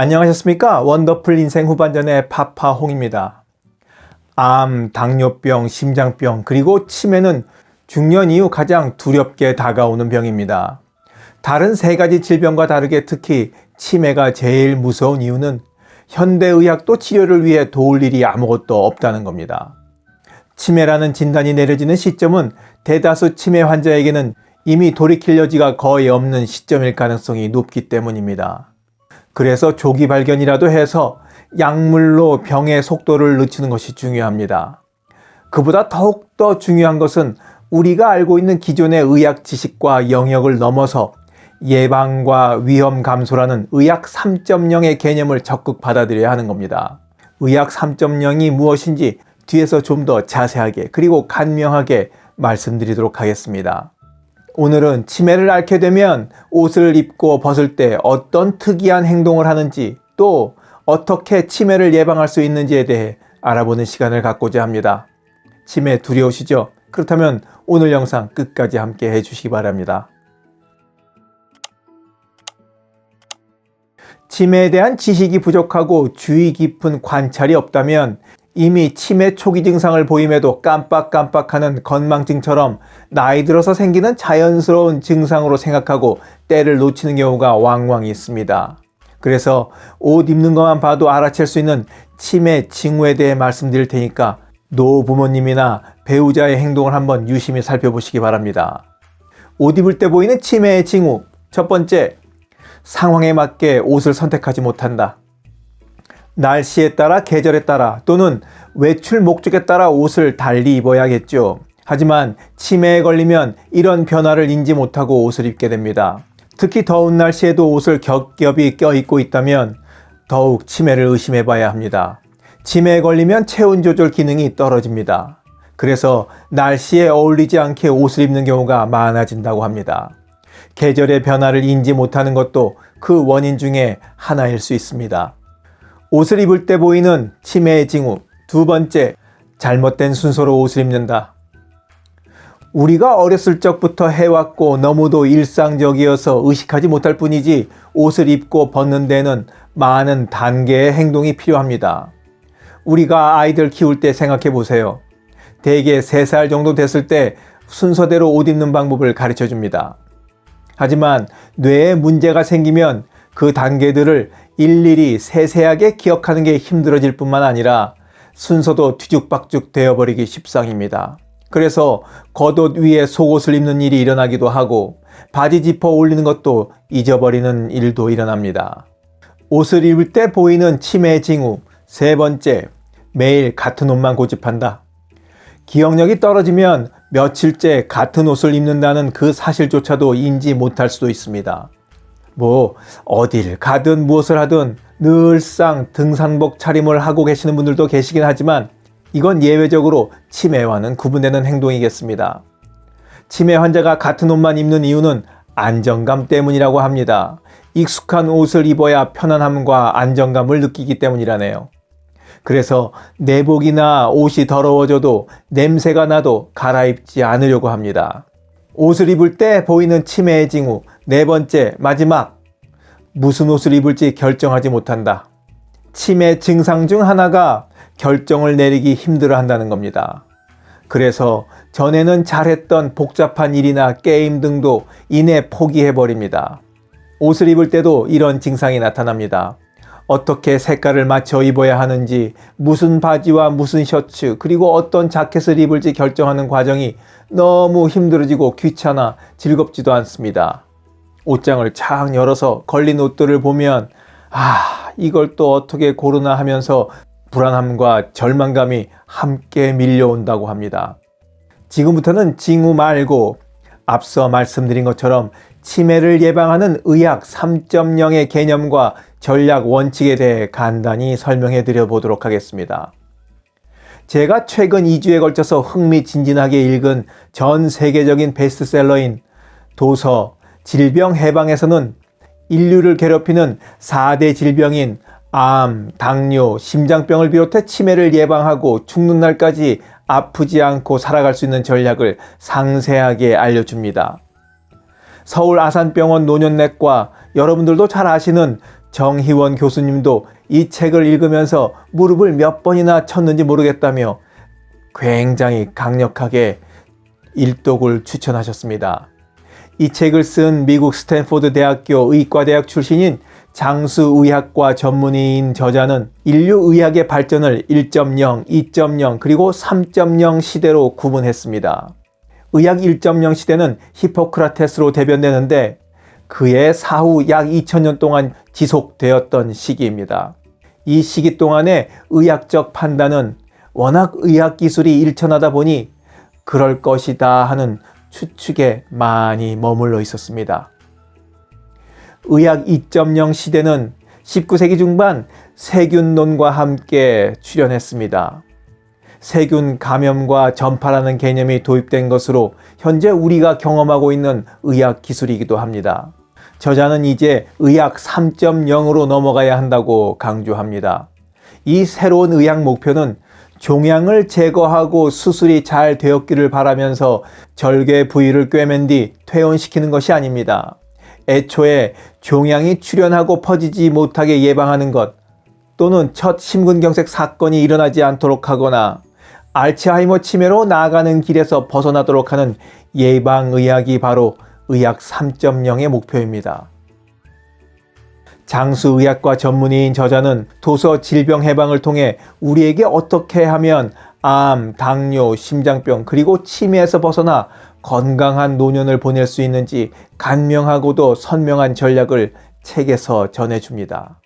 안녕하셨습니까? 원더풀 인생 후반전의 파파홍입니다. 암, 당뇨병, 심장병, 그리고 치매는 중년 이후 가장 두렵게 다가오는 병입니다. 다른 세 가지 질병과 다르게 특히 치매가 제일 무서운 이유는 현대의학도 치료를 위해 도울 일이 아무것도 없다는 겁니다. 치매라는 진단이 내려지는 시점은 대다수 치매 환자에게는 이미 돌이킬 여지가 거의 없는 시점일 가능성이 높기 때문입니다. 그래서 조기 발견이라도 해서 약물로 병의 속도를 늦추는 것이 중요합니다. 그보다 더욱더 중요한 것은 우리가 알고 있는 기존의 의학 지식과 영역을 넘어서 예방과 위험 감소라는 의학 3.0의 개념을 적극 받아들여야 하는 겁니다. 의학 3.0이 무엇인지 뒤에서 좀 더 자세하게 그리고 간명하게 말씀드리도록 하겠습니다. 오늘은 치매를 앓게 되면 옷을 입고 벗을 때 어떤 특이한 행동을 하는지 또 어떻게 치매를 예방할 수 있는지에 대해 알아보는 시간을 갖고자 합니다. 치매 두려우시죠? 그렇다면 오늘 영상 끝까지 함께 해주시기 바랍니다. 치매에 대한 지식이 부족하고 주의 깊은 관찰이 없다면 이미 치매 초기 증상을 보임에도 깜빡깜빡하는 건망증처럼 나이 들어서 생기는 자연스러운 증상으로 생각하고 때를 놓치는 경우가 왕왕 있습니다. 그래서 옷 입는 것만 봐도 알아챌 수 있는 치매 징후에 대해 말씀드릴 테니까 노부모님이나 배우자의 행동을 한번 유심히 살펴보시기 바랍니다. 옷 입을 때 보이는 치매의 징후. 첫 번째, 상황에 맞게 옷을 선택하지 못한다. 날씨에 따라 계절에 따라 또는 외출 목적에 따라 옷을 달리 입어야겠죠. 하지만 치매에 걸리면 이런 변화를 인지 못하고 옷을 입게 됩니다. 특히 더운 날씨에도 옷을 겹겹이 껴입고 있다면 더욱 치매를 의심해 봐야 합니다. 치매에 걸리면 체온 조절 기능이 떨어집니다. 그래서 날씨에 어울리지 않게 옷을 입는 경우가 많아진다고 합니다. 계절의 변화를 인지 못하는 것도 그 원인 중에 하나일 수 있습니다. 옷을 입을 때 보이는 치매의 징후. 두 번째, 잘못된 순서로 옷을 입는다. 우리가 어렸을 적부터 해왔고 너무도 일상적이어서 의식하지 못할 뿐이지 옷을 입고 벗는 데는 많은 단계의 행동이 필요합니다. 우리가 아이들 키울 때 생각해 보세요. 대개 3살 정도 됐을 때 순서대로 옷 입는 방법을 가르쳐 줍니다. 하지만 뇌에 문제가 생기면 그 단계들을 일일이 세세하게 기억하는 게 힘들어질 뿐만 아니라 순서도 뒤죽박죽 되어버리기 십상입니다. 그래서 겉옷 위에 속옷을 입는 일이 일어나기도 하고 바지 지퍼 올리는 것도 잊어버리는 일도 일어납니다. 옷을 입을 때 보이는 치매 징후. 세 번째, 매일 같은 옷만 고집한다. 기억력이 떨어지면 며칠째 같은 옷을 입는다는 그 사실조차도 인지 못할 수도 있습니다. 어딜 가든 무엇을 하든 늘상 등산복 차림을 하고 계시는 분들도 계시긴 하지만 이건 예외적으로 치매와는 구분되는 행동이겠습니다. 치매 환자가 같은 옷만 입는 이유는 안정감 때문이라고 합니다. 익숙한 옷을 입어야 편안함과 안정감을 느끼기 때문이라네요. 그래서 내복이나 옷이 더러워져도 냄새가 나도 갈아입지 않으려고 합니다. 옷을 입을 때 보이는 치매의 징후. 네 번째, 마지막. 무슨 옷을 입을지 결정하지 못한다. 치매 증상 중 하나가 결정을 내리기 힘들어 한다는 겁니다. 그래서 전에는 잘했던 복잡한 일이나 게임 등도 이내 포기해버립니다. 옷을 입을 때도 이런 증상이 나타납니다. 어떻게 색깔을 맞춰 입어야 하는지, 무슨 바지와 무슨 셔츠, 그리고 어떤 자켓을 입을지 결정하는 과정이 너무 힘들어지고 귀찮아 즐겁지도 않습니다. 옷장을 착 열어서 걸린 옷들을 보면 이걸 또 어떻게 고르나 하면서 불안함과 절망감이 함께 밀려온다고 합니다. 지금부터는 징후 말고 앞서 말씀드린 것처럼 치매를 예방하는 의학 3.0의 개념과 전략 원칙에 대해 간단히 설명해 드려 보도록 하겠습니다. 제가 최근 2주에 걸쳐서 흥미진진하게 읽은 전 세계적인 베스트셀러인 도서 질병 해방에서는 인류를 괴롭히는 4대 질병인 암, 당뇨, 심장병을 비롯해 치매를 예방하고 죽는 날까지 아프지 않고 살아갈 수 있는 전략을 상세하게 알려줍니다. 서울 아산병원 노년내과, 여러분들도 잘 아시는 정희원 교수님도 이 책을 읽으면서 무릎을 몇 번이나 쳤는지 모르겠다며 굉장히 강력하게 일독을 추천하셨습니다. 이 책을 쓴 미국 스탠포드 대학교 의과대학 출신인 장수의학과 전문의인 저자는 인류 의학의 발전을 1.0, 2.0 그리고 3.0 시대로 구분했습니다. 의학 1.0 시대는 히포크라테스로 대변되는데 그의 사후 약 2000년 동안 지속되었던 시기입니다. 이 시기 동안의 의학적 판단은 워낙 의학 기술이 일천하다 보니 그럴 것이다 하는 추측에 많이 머물러 있었습니다. 의학 2.0 시대는 19세기 중반 세균론과 함께 출현했습니다. 세균 감염과 전파라는 개념이 도입된 것으로 현재 우리가 경험하고 있는 의학 기술이기도 합니다. 저자는 이제 의학 3.0으로 넘어가야 한다고 강조합니다. 이 새로운 의학 목표는 종양을 제거하고 수술이 잘 되었기를 바라면서 절개 부위를 꿰맨 뒤 퇴원시키는 것이 아닙니다. 애초에 종양이 출현하고 퍼지지 못하게 예방하는 것, 또는 첫 심근경색 사건이 일어나지 않도록 하거나 알츠하이머 치매로 나아가는 길에서 벗어나도록 하는 예방의학이 바로 의학 3.0의 목표입니다. 장수의학과 전문의인 저자는 도서 질병 해방을 통해 우리에게 어떻게 하면 암, 당뇨, 심장병 그리고 치매에서 벗어나 건강한 노년을 보낼 수 있는지 간명하고도 선명한 전략을 책에서 전해줍니다.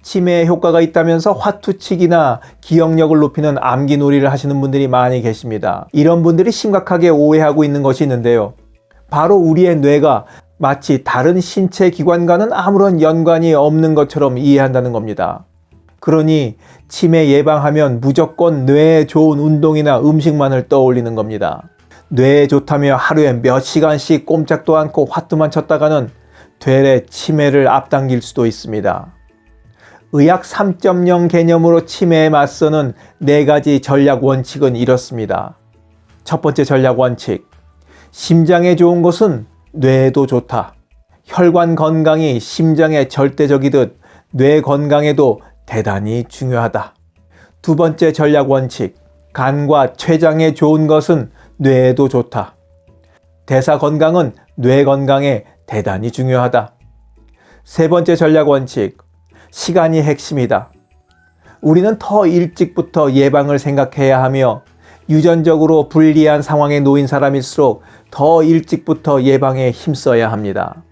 치매에 효과가 있다면서 화투치기나 기억력을 높이는 암기놀이를 하시는 분들이 많이 계십니다. 이런 분들이 심각하게 오해하고 있는 것이 있는데요. 바로 우리의 뇌가 마치 다른 신체 기관과는 아무런 연관이 없는 것처럼 이해한다는 겁니다. 그러니 치매 예방하면 무조건 뇌에 좋은 운동이나 음식만을 떠올리는 겁니다. 뇌에 좋다며 하루에 몇 시간씩 꼼짝도 않고 화투만 쳤다가는 되레 치매를 앞당길 수도 있습니다. 의학 3.0 개념으로 치매에 맞서는 4가지 전략 원칙은 이렇습니다. 첫 번째 전략 원칙. 심장에 좋은 것은 뇌에도 좋다. 혈관 건강이 심장에 절대적이듯 뇌 건강에도 대단히 중요하다. 두 번째 전략 원칙. 간과 췌장에 좋은 것은 뇌에도 좋다. 대사 건강은 뇌 건강에 대단히 중요하다. 세 번째 전략 원칙. 시간이 핵심이다. 우리는 더 일찍부터 예방을 생각해야 하며 유전적으로 불리한 상황에 놓인 사람일수록 더 일찍부터 예방에 힘써야 합니다.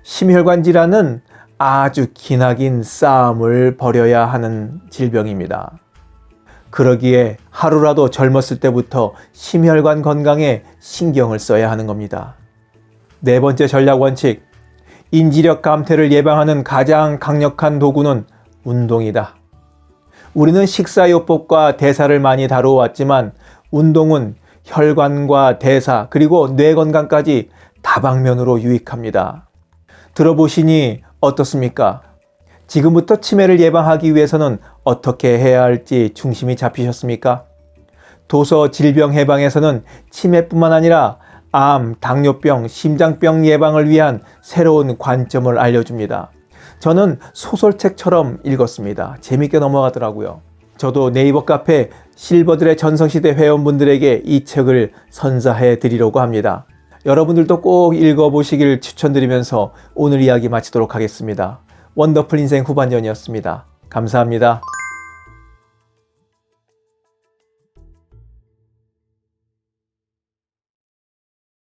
심혈관 질환은 아주 기나긴 싸움을 벌여야 하는 질병입니다. 그러기에 하루라도 젊었을 때부터 심혈관 건강에 신경을 써야 하는 겁니다. 네 번째 전략 원칙. 인지력 감퇴를 예방하는 가장 강력한 도구는 운동이다. 우리는 식사요법과 대사를 많이 다루어왔지만 운동은 혈관과 대사 그리고 뇌 건강까지 다방면으로 유익합니다. 들어보시니 어떻습니까? 지금부터 치매를 예방하기 위해서는 어떻게 해야 할지 중심이 잡히셨습니까? 도서 질병 해방에서는 치매뿐만 아니라 암, 당뇨병, 심장병 예방을 위한 새로운 관점을 알려줍니다. 저는 소설책처럼 읽었습니다. 재밌게 넘어가더라고요. 저도 네이버 카페 실버들의 전성시대 회원분들에게 이 책을 선사해 드리려고 합니다. 여러분들도 꼭 읽어보시길 추천드리면서 오늘 이야기 마치도록 하겠습니다. 원더풀 인생 후반전이었습니다. 감사합니다.